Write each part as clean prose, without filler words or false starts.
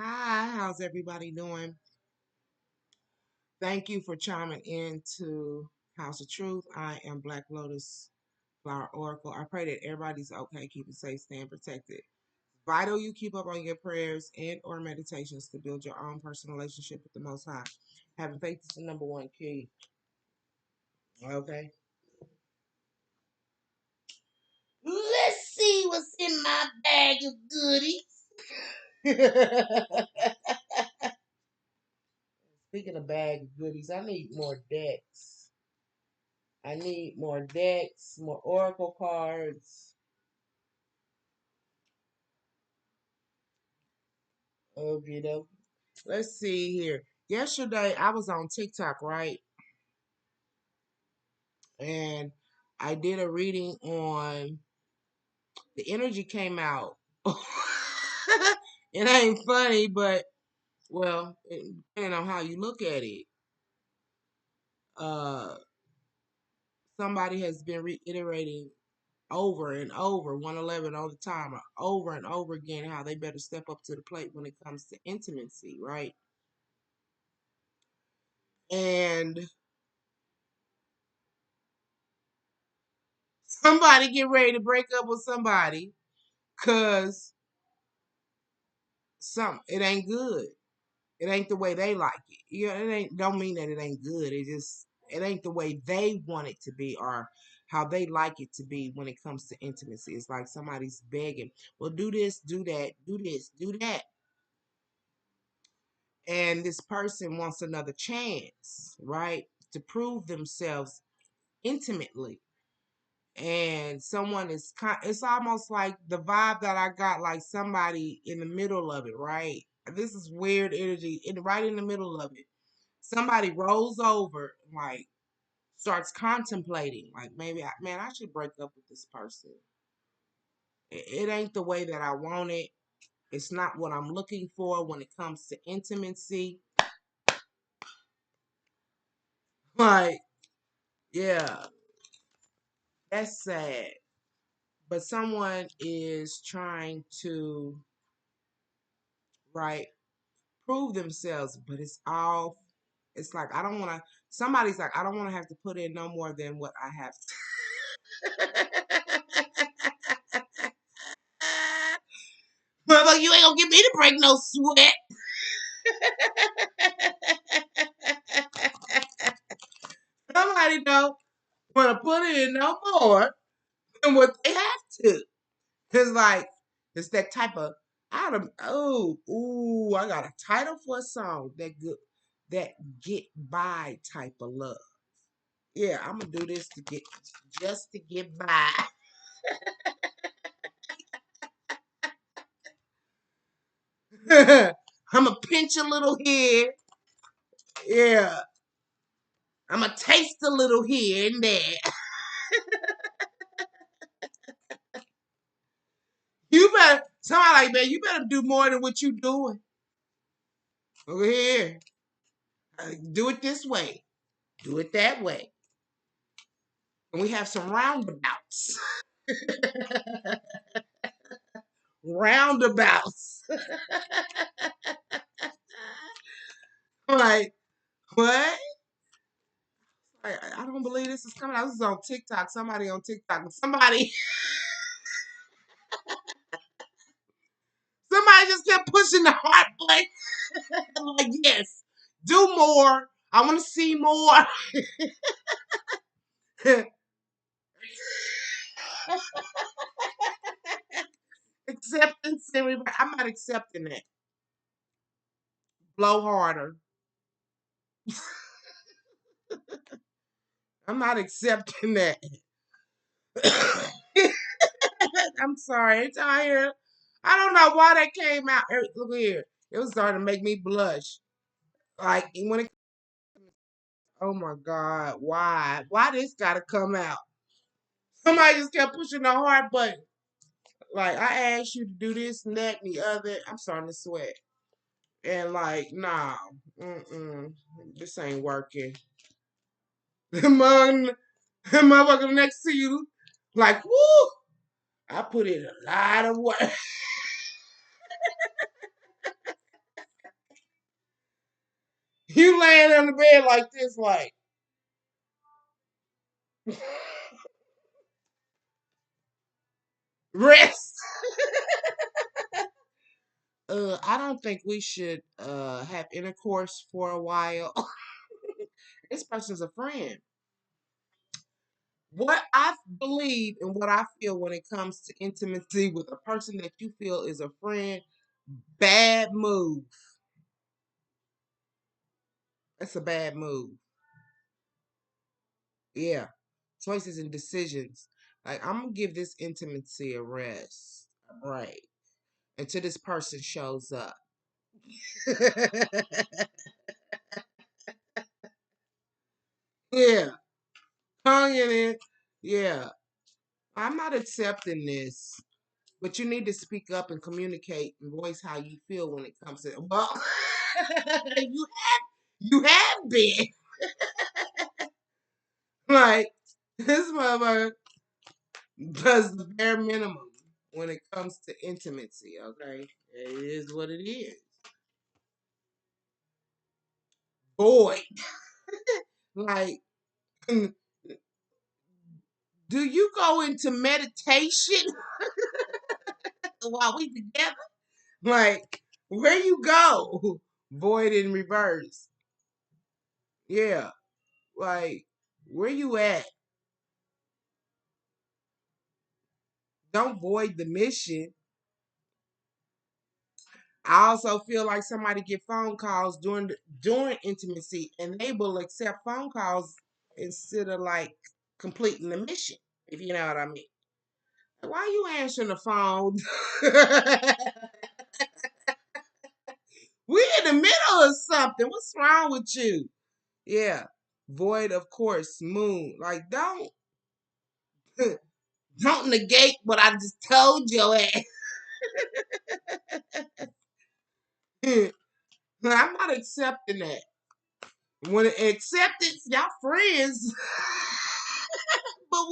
Hi, how's everybody doing? Thank you for chiming in to House of Truth. I am Black Lotus Flower Oracle. I pray that everybody's okay, keep it safe, staying protected. Vital you keep up on your prayers and or meditations to build your own personal relationship with the Most High. Having faith is the number one key. Okay. Let's see what's in my bag of goodies. Speaking of bag of goodies, I need more decks. I need more decks, more oracle cards. Okay, though. Let's see here. Yesterday, I was on TikTok, right? And I did a reading on the energy came out. It ain't funny, but well, depending on how you look at it, uh, somebody has been reiterating over and over 111 all the time, or over and over again, how they better step up to the plate when it comes to intimacy, right? And somebody get ready to break up with somebody because it ain't good. It ain't the way they like it. It ain't don't mean that it ain't good. It ain't the way they want it to be or how they like it to be when it comes to intimacy. It's like somebody's begging, well, do this, do that, do this, do that. And this person wants another chance, right? To prove themselves intimately. And someone it's almost like the vibe that I got, like somebody in the middle of it, right? This is weird energy right in the middle of it. Somebody rolls over, like starts contemplating, like maybe man, I should break up with this person. It ain't the way that I want it. It's not what I'm looking for when it comes to intimacy. Like, yeah, that's sad. But someone is trying to, right, prove themselves, but it's like I don't want to. Somebody's like, I don't want to have to put in no more than what I have. Motherfucker, you ain't gonna get me to break no sweat. Somebody don't want to put in no more than what they have to. It's like it's that type of I got a title for a song that get by type of love. Yeah, I'm gonna do this to get just to get by. I'm gonna pinch a little here. Yeah, I'm gonna taste a little here and there. You better somebody like man, you better do more than what you doing over here. Do it this way. Do it that way. And we have some roundabouts. Roundabouts. Like, what? I don't believe this is coming out. This is on TikTok. Somebody on TikTok. Somebody just kept pushing the heart button. Like, yes, do more. I want to see more. Acceptance. I'm not accepting that. Blow harder. I'm not accepting that. I'm sorry. It's out here. I don't know why that came out. Look here. It was starting to make me blush. Like when it. Oh my God. Why? Why this got to come out? Somebody just kept pushing the heart button. Like I asked you to do this and that and the other. I'm starting to sweat. And like, nah, this ain't working. The motherfucker next to you, like, woo! I put in a lot of work. laying on the bed like this, like rest. I don't think we should have intercourse for a while. This person's a friend. What I believe and what I feel when it comes to intimacy with a person that you feel is a friend, bad move. That's a bad move. Yeah. Choices and decisions. Like, I'm gonna give this intimacy a rest, a break, until this person shows up. Yeah. Tongue in it. Yeah. I'm not accepting this. But you need to speak up and communicate and voice how you feel when it comes to well you have been like this mother does the bare minimum when it comes to intimacy, okay? It is what it is. Boy, like do you go into meditation while we together? Like, where you go? Void in reverse. Yeah. Like, where you at? Don't void the mission. I also feel like somebody get phone calls during intimacy, and they will accept phone calls instead of like completing the mission. If you know what I mean. Like, why are you answering the phone? We in the middle of something. What's wrong with you? Yeah. Void, of course, moon. Like, don't negate what I just told your ass. I'm not accepting that. When acceptance, y'all friends. But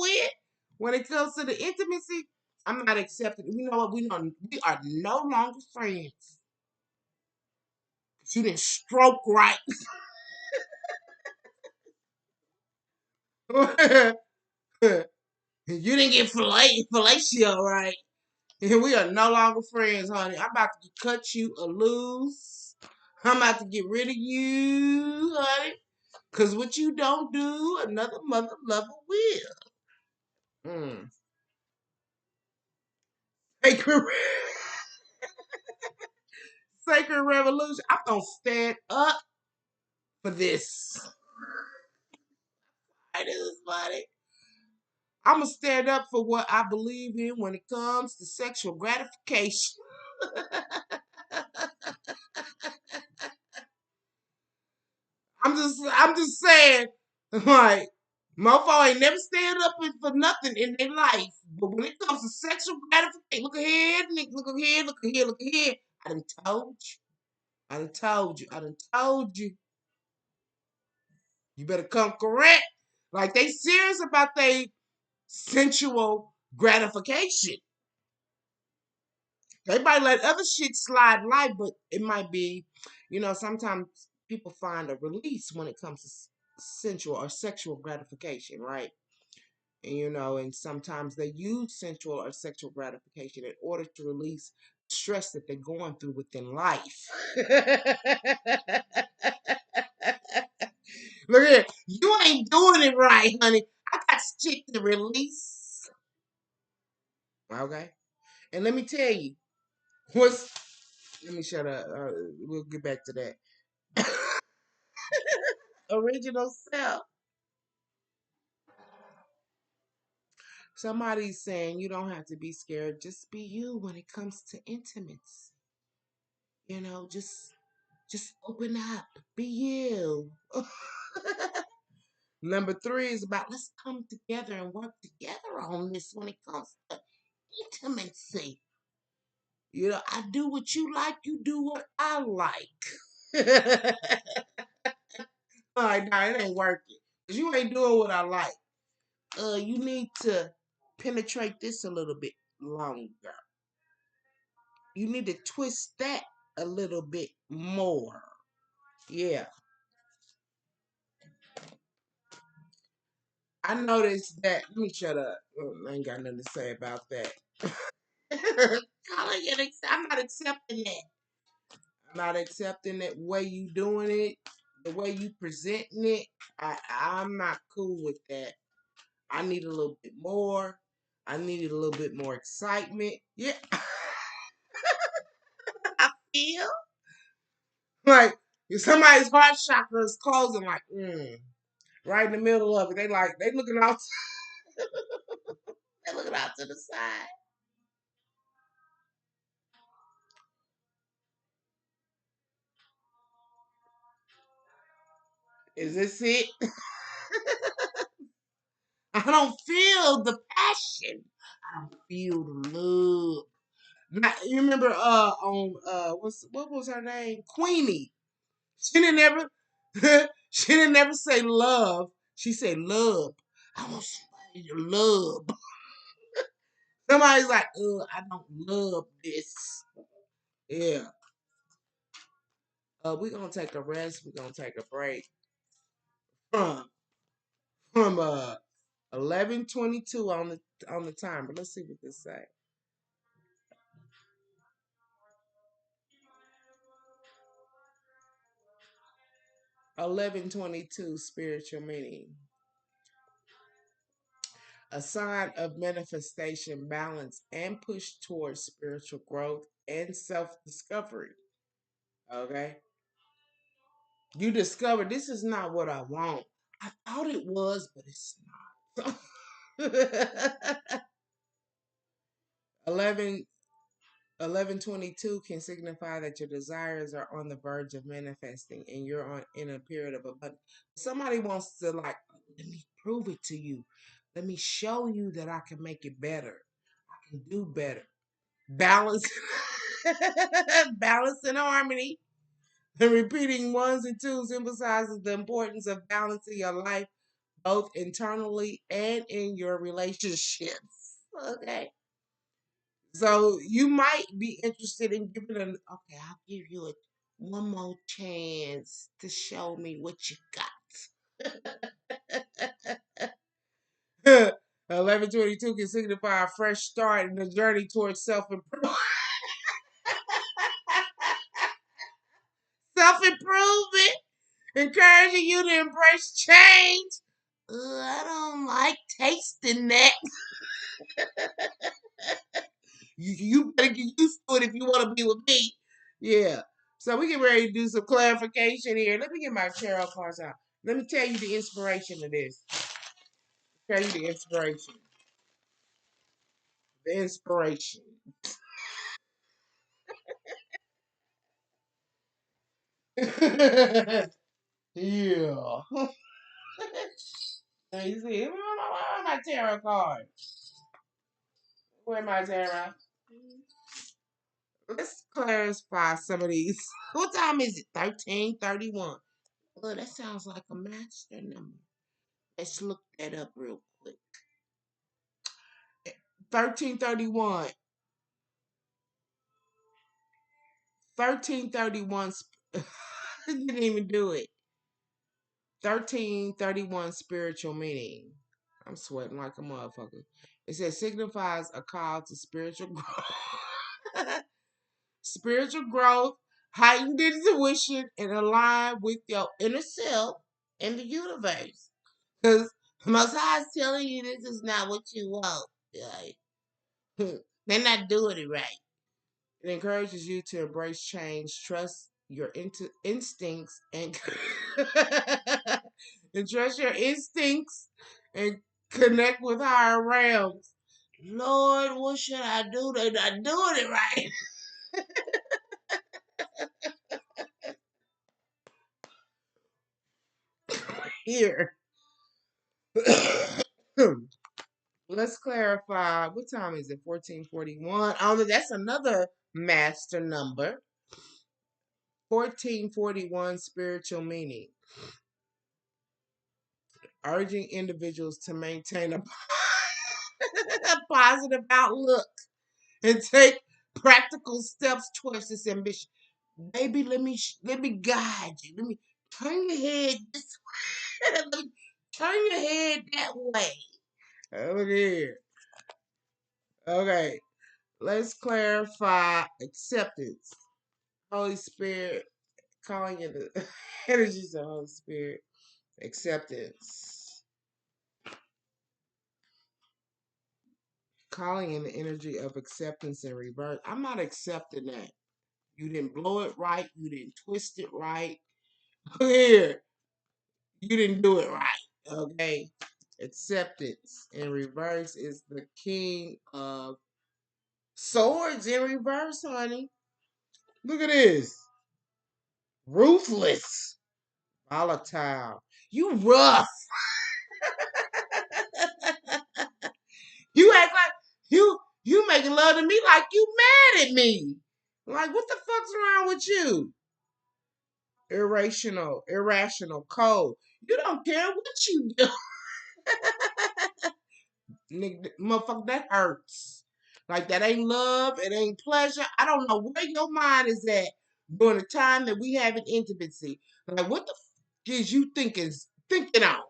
when it comes to the intimacy, I'm not accepting. You know what? We are no longer friends. You didn't stroke right. You didn't get fellatio right. And we are no longer friends, honey. I'm about to cut you a loose. I'm about to get rid of you, honey. Cause what you don't do, another mother lover will. Mm. Sacred, sacred revolution. I'm gonna stand up for this. This is funny. I'm gonna stand up for what I believe in when it comes to sexual gratification. I'm just saying, like, mofo ain't never stand up for nothing in their life. But when it comes to sexual gratification, look ahead, Nick, look ahead, look ahead, look ahead. I done told you. I done told you. I done told you. You better come correct. Like they serious about their sensual gratification. They might let other shit slide light, but it might be, sometimes people find a release when it comes to sensual or sexual gratification, right? And sometimes they use sensual or sexual gratification in order to release stress that they're going through within life. Look here, you ain't doing it right, honey. I got shit to release. Okay, and let me tell you, what's. Let me shut up. We'll get back to that. Original self. Somebody's saying you don't have to be scared. Just be you when it comes to intimacy. Just open up. Be you. Number three is about let's come together and work together on this when it comes to intimacy. I do what you like, you do what I like. Like, nah, it ain't working. Cause you ain't doing what I like. You need to penetrate this a little bit longer. You need to twist that a little bit more. Yeah. I noticed that. Let me shut up. I ain't got nothing to say about that. I'm not accepting that. I'm not accepting that way you doing it, the way you presenting it. I'm not cool with that. I need a little bit more. I needed a little bit more excitement. Yeah, I feel like if somebody's heart chakra is closing, like right in the middle of it. They looking out. They looking out to the side. Is this it? I don't feel the passion. I don't feel the love. You remember on what was her name? Queenie. She didn't never she didn't never say love. She said love. I want somebody to love. Somebody's like, I don't love this. Yeah. We're gonna take a rest. We're gonna take a break from from 11:22 on the timer. Let's see what this say. 11:22 spiritual meaning. A sign of manifestation, balance, and push towards spiritual growth and self discovery. Okay. You discover this is not what I want. I thought it was, but it's not. 11 11:22 can signify that your desires are on the verge of manifesting and you're on in a period of abundance. Somebody wants to like, let me prove it to you. Let me show you that I can make it better. I can do better. Balance, balance and harmony. And repeating ones and twos emphasizes the importance of balancing your life both internally and in your relationships. Okay. So you might be interested in giving an okay, I'll give you one more chance to show me what you got. 11:22 can signify a fresh start in the journey towards self improvement. Self improvement, encouraging you to embrace change. I don't like tasting that. You better get used to it if you want to be with me. Yeah. So we get ready to do some clarification here. Let me get my tarot cards out. Let me tell you the inspiration of this. Tell you the inspiration. The inspiration. Yeah. Now you see, where are my tarot cards? Where my tarot? Let's clarify some of these. What time is it? 13:31. Oh, that sounds like a master number. Let's look that up real quick. 1331. 1331. Didn't even do it. 1331 spiritual meaning. I'm sweating like a motherfucker. It says signifies a call to spiritual growth. Spiritual growth, heightened intuition, and align with your inner self and the universe. Because the Most High is telling you this is not what you want. Like, they're not doing it right. It encourages you to embrace change, trust your instincts, and and trust your instincts and connect with higher realms. Lord, what should I do? They're not doing it right. Here. Let's clarify. What time is it? 14:41. Oh, that's another master number. 14:41 spiritual meaning. Urging individuals to maintain a a positive outlook and take practical steps towards this ambition. Baby, let me guide you. Let me turn your head this way. Let me Turn your head that way. Look here. Okay. Let's clarify acceptance. Holy Spirit, calling in the energies of Holy Spirit. Acceptance. Calling in the energy of acceptance in reverse. I'm not accepting that. You didn't blow it right. You didn't twist it right. Here, you didn't do it right. Okay. Acceptance in reverse is the king of swords in reverse, honey. Look at this. Ruthless. Volatile. You rough. You act like you making love to me like you mad at me. Like what the fuck's wrong with you? Irrational, cold. You don't care what you do. Nigga, motherfucker, that hurts. Like that ain't love, it ain't pleasure. I don't know where your mind is at during the time that we having intimacy. Like what the is you thinking on?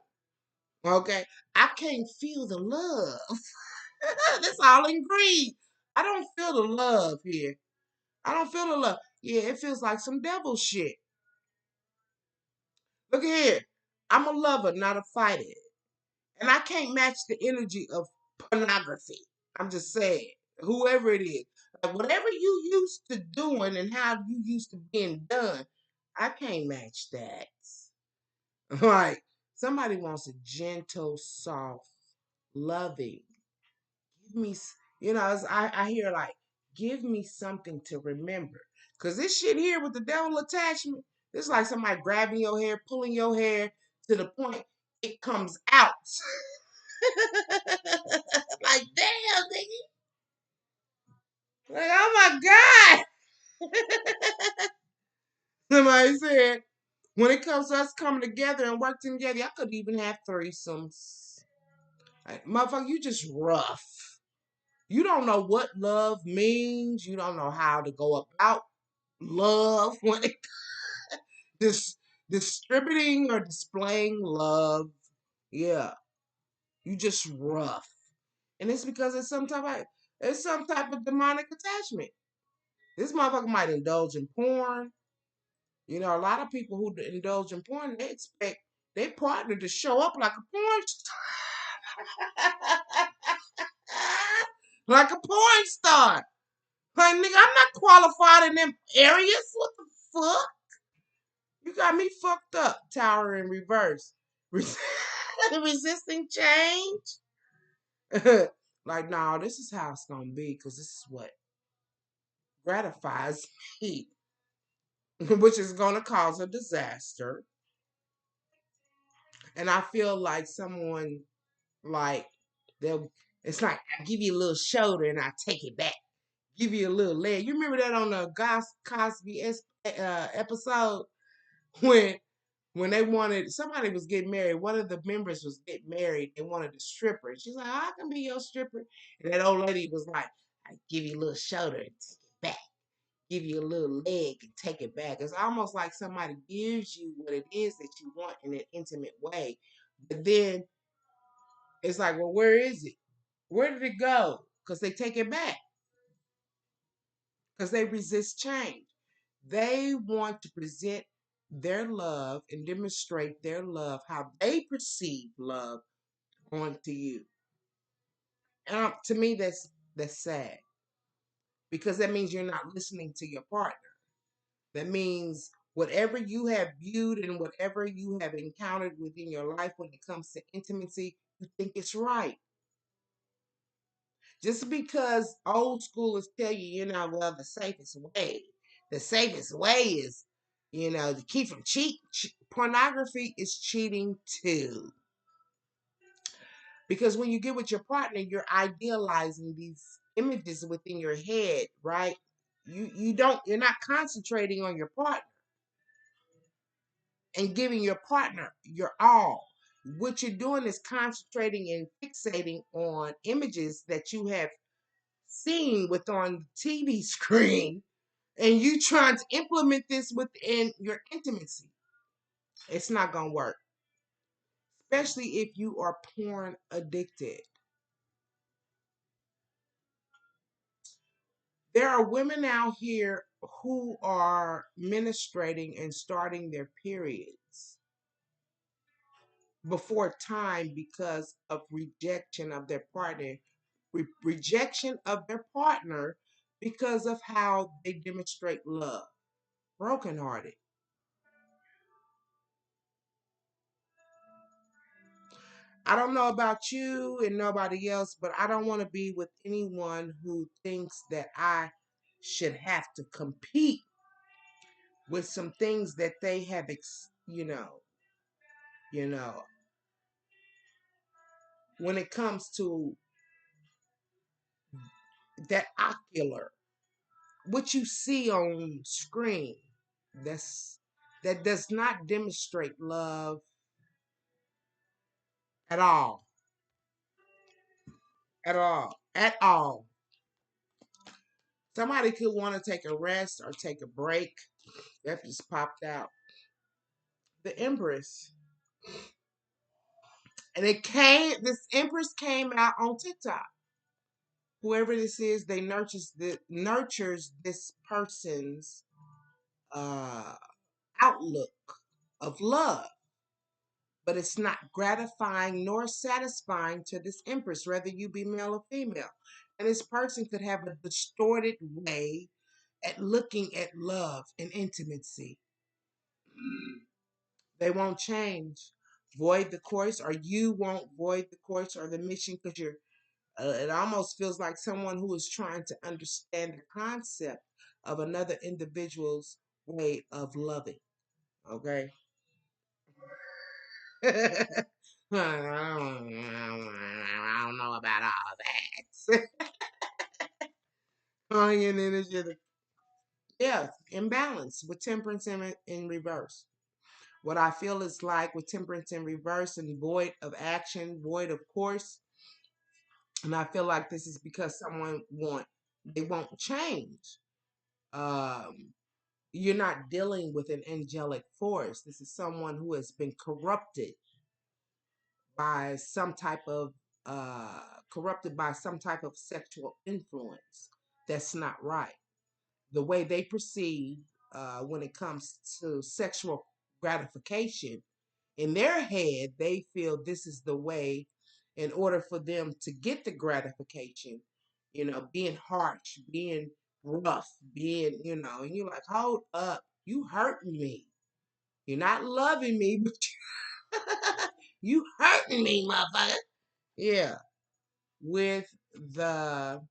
Okay. I can't feel the love. That's all in greed. I don't feel the love here. I don't feel the love. Yeah, it feels like some devil shit. Look here. I'm a lover, not a fighter. And I can't match the energy of pornography. I'm just saying, whoever it is, like whatever you used to doing and how you used to being done, I can't match that. Like somebody wants a gentle, soft, loving. Give me, I hear like, give me something to remember. Cause this shit here with the devil attachment, it's like somebody grabbing your hair, pulling your hair to the point it comes out. Like, damn, nigga. Like, oh my God. Somebody said, when it comes to us coming together and working together, I could even have threesomes. Like, motherfucker, you just rough. You don't know what love means. You don't know how to go about love when it dis- distributing or displaying love. Yeah, you just rough. And it's because it's some type of demonic attachment. This motherfucker might indulge in porn. You know, a lot of people who indulge in porn, they expect their partner to show up like a porn star. Like a porn star. Like, nigga, I'm not qualified in them areas. What the fuck? You got me fucked up. Tower in reverse. Resisting change. Like, no, this is how it's gonna be because this is what gratifies me, which is gonna cause a disaster. And I feel like someone like they'll. It's like I give you a little shoulder and I take it back. Give you a little leg. You remember that on the Cosby episode when they wanted somebody was getting married. One of the members was getting married. They wanted a stripper. She's like, "I can be your stripper." And that old lady was like, "I give you a little shoulder and take it back. Give you a little leg and take it back." It's almost like somebody gives you what it is that you want in an intimate way, but then it's like, well, where is it? Where did it go? Because they take it back because they resist change. They want to present their love and demonstrate their love, how they perceive love onto you. And to me, that's sad because that means you're not listening to your partner. That means whatever you have viewed and whatever you have encountered within your life when it comes to intimacy, you think it's right. Just because old schoolers tell you, well, the safest way is, to keep from cheat. Pornography is cheating too. Because when you get with your partner, you're idealizing these images within your head, right? You're not concentrating on your partner and giving your partner your all. What you're doing is concentrating and fixating on images that you have seen with on the TV screen, and you trying to implement this within your intimacy. It's not gonna work. especially if you are porn addicted. There are women out here who are menstruating and starting their periods before time because of rejection of their partner, rejection of their partner because of how they demonstrate love. Brokenhearted. I don't know about you and nobody else, but I don't want to be with anyone who thinks that I should have to compete with some things that they have, you know, when it comes to that ocular, what you see on screen, that's that does not demonstrate love at all, at all. Somebody could want to take a rest or take a break. That just popped out. The Empress. And this Empress came out on TikTok. Whoever this is, they nurtures this person's uh outlook of love. But it's not gratifying nor satisfying to this Empress, whether you be male or female. And this person could have a distorted way at looking at love and intimacy. They won't change. Void the course, or you won't void the course or the mission because you're. It almost feels like someone who is trying to understand the concept of another individual's way of loving. Okay. I don't know about all that. Onion energy. Yeah, imbalance with temperance in reverse. What I feel is like with temperance in reverse and void of action, void of course, and I feel like this is because they won't change. Um, you're not dealing with an angelic force. This is someone who has been by some type of uh, corrupted by some type of sexual influence. That's not right. The way they perceive when it comes to sexual gratification in their head, they feel this is the way in order for them to get the gratification, being harsh, being rough, being, and you're like, hold up, you hurting me. You're not loving me, but you hurting me, motherfucker. Yeah. With the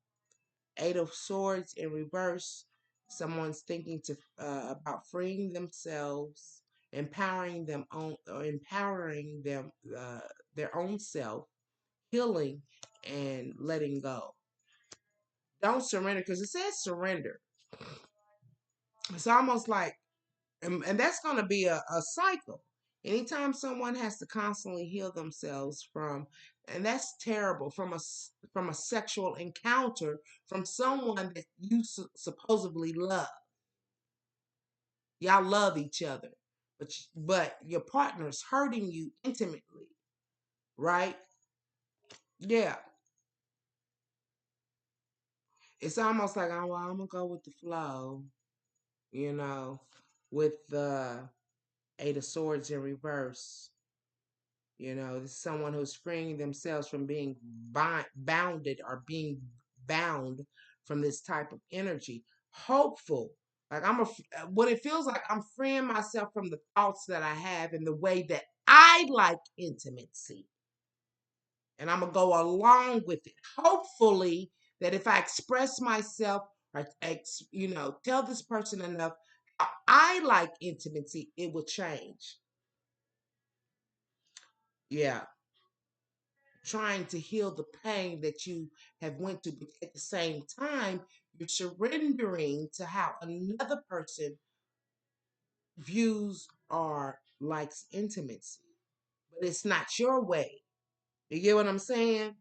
Eight of Swords in reverse, someone's thinking to about freeing themselves, empowering them their own self, healing and letting go. Don't surrender because it says surrender. It's almost like, and that's going to be a cycle. Anytime someone has to constantly heal themselves from, and that's terrible, from a sexual encounter from someone that you supposedly love. Y'all love each other, but your partner's hurting you intimately, right? Yeah, it's almost like, oh, well, I'm gonna go with the flow, you know, with the Eight of Swords in reverse. This is someone who's freeing themselves from being bounded or being bound from this type of energy. Hopeful. Like what it feels like I'm freeing myself from the thoughts that I have and the way that I like intimacy. And I'm going to go along with it. Hopefully that if I express myself or, tell this person enough how I like intimacy, it will change. Yeah, trying to heal the pain that you have went through, but at the same time you're surrendering to how another person views or likes intimacy, but it's not your way. You get what I'm saying?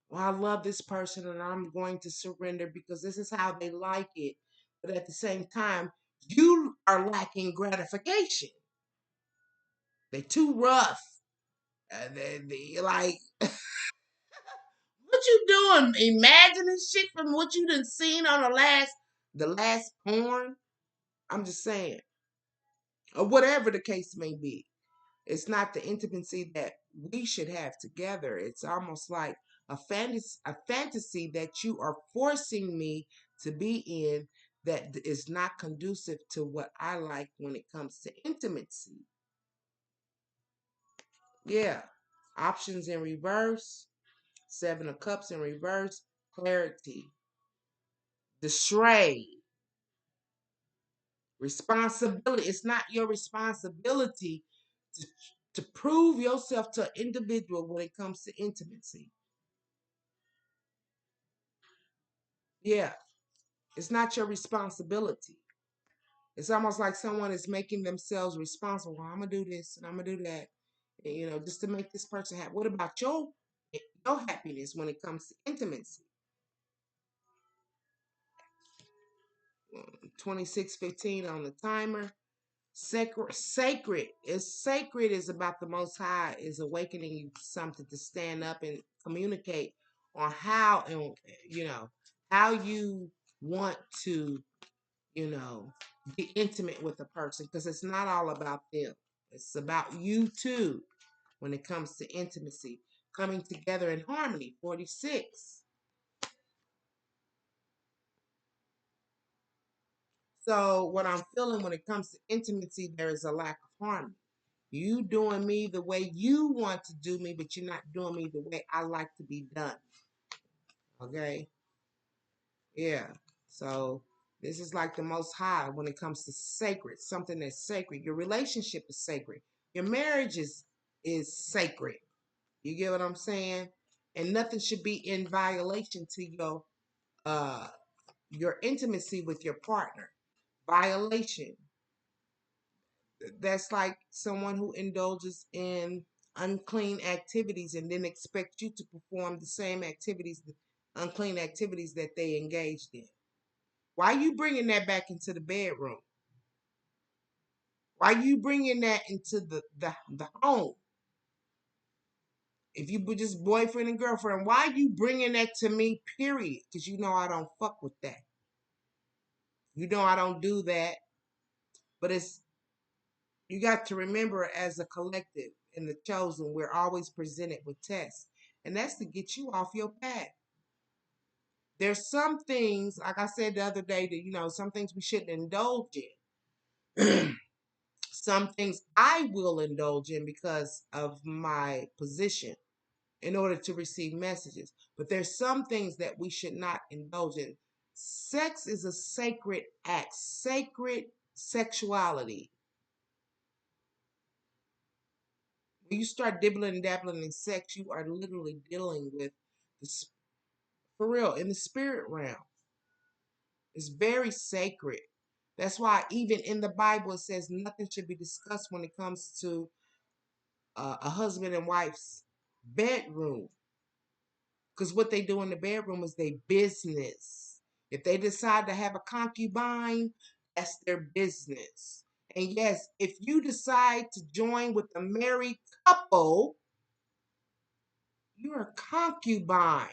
Well, I love this person and I'm going to surrender because this is how they like it, but at the same time you are lacking gratification. They too rough. Like, what you doing? Imagining shit from what you done seen on the last porn? I'm just saying. Or whatever the case may be. It's not the intimacy that we should have together. It's almost like a fantasy that you are forcing me to be in that is not conducive to what I like when it comes to intimacy. Yeah. Options in reverse, Seven of Cups in reverse, clarity, the stray, responsibility. It's not your responsibility to, to prove yourself to an individual when it comes to intimacy. Yeah, it's not your responsibility. It's almost like someone is making themselves responsible. Well, I'm gonna do this and I'm gonna do that, just to make this person happy. What about your happiness when it comes to intimacy? 26:15 on the timer. Sacred is about the Most High, is awakening you to something to stand up and communicate on how, and you know how you want to, you know be intimate with a person, because it's not all about them. It's about you too when it comes to intimacy, coming together in harmony. 46. So what I'm feeling when it comes to intimacy, there is a lack of harmony. You doing me the way you want to do me, but you're not doing me the way I like to be done. Okay? Yeah. So this is like the Most High when it comes to sacred, something that's sacred. Your relationship is sacred. Your marriage is sacred. You get what I'm saying? And nothing should be in violation to uh your intimacy with your partner. Violation. That's like someone who indulges in unclean activities and then expect you to perform the same activities, the unclean activities that they engaged in. Why are you bringing that back into the bedroom? Why are you bringing that into the home? If you were just boyfriend and girlfriend, why are you bringing that to me, period? Because you know I don't fuck with that. You know I don't do that. But you got to remember, as a collective in the chosen, we're always presented with tests. And that's to get you off your path. There's some things, like I said the other day, that some things we shouldn't indulge in. Some things I will indulge in because of my position in order to receive messages. But there's some things that we should not indulge in. Sex is a sacred act, sacred sexuality. When you start dibbling and dabbling in sex, you are literally dealing with this, for real, in the spirit realm. It's very sacred. That's why even in the Bible it says nothing should be discussed when it comes to a husband and wife's bedroom. Because what they do in the bedroom is their business. If they decide to have a concubine, that's their business. And yes, if you decide to join with a married couple, you're a concubine.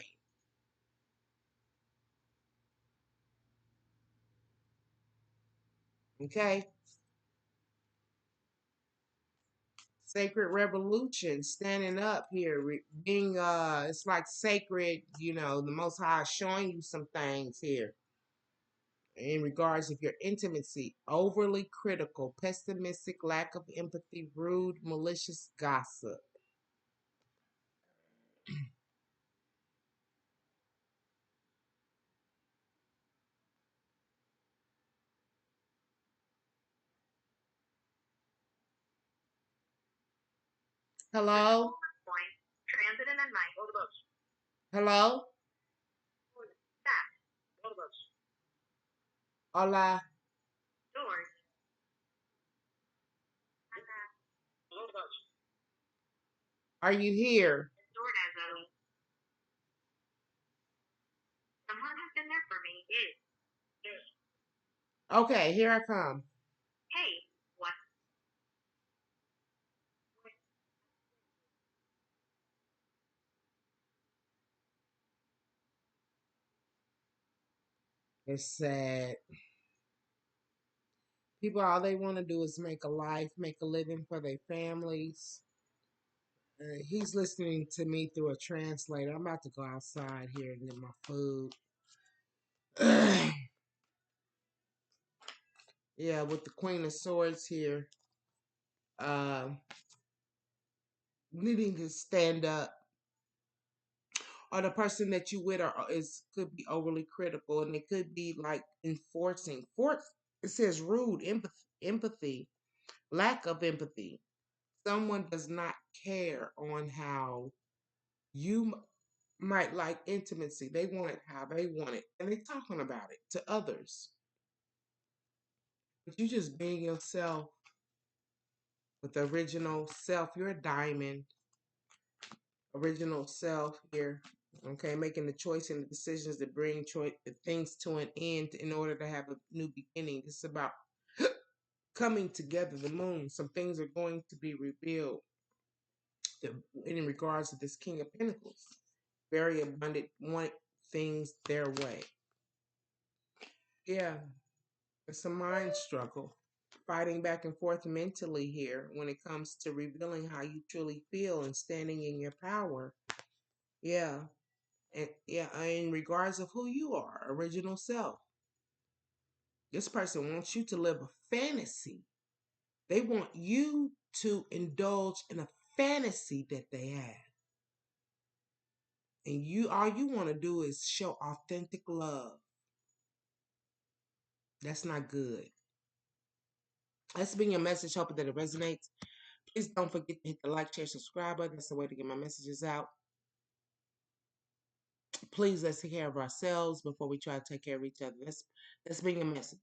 Okay? Sacred revolution, standing up here, being it's like sacred, the Most High showing you some things here in regards of your intimacy. Overly critical, pessimistic, lack of empathy, rude, malicious gossip. Hello? Hello? Hola. Are you here? Okay, here I come. It's sad. People, all they want to do is make a life, make a living for their families. He's listening to me through a translator. I'm about to go outside here and get my food. Yeah, with the Queen of Swords here, uh, needing to stand up, or the person that you with is could be overly critical, and it could be like enforcing. It says rude, empathy, lack of empathy. Someone does not care on how you might like intimacy. They want it how they want it, and they're talking about it to others. But you just being yourself with the original self. You're a diamond, original self here. Okay, making the choice and the decisions that bring things to an end in order to have a new beginning. This is about coming together. The moon. Some things are going to be revealed in regards to this King of Pentacles. Very abundant, want things their way. Yeah, it's a mind struggle. Fighting back and forth mentally here when it comes to revealing how you truly feel and standing in your power. Yeah. And yeah, in regards of who you are, original self. This person wants you to live a fantasy. They want you to indulge in a fantasy that they have. And all you want to do is show authentic love. That's not good. That's been your message. Hoping that it resonates. Please don't forget to hit the like, share, subscribe button. That's the way to get my messages out. Please let's take care of ourselves before we try to take care of each other. That's being a message.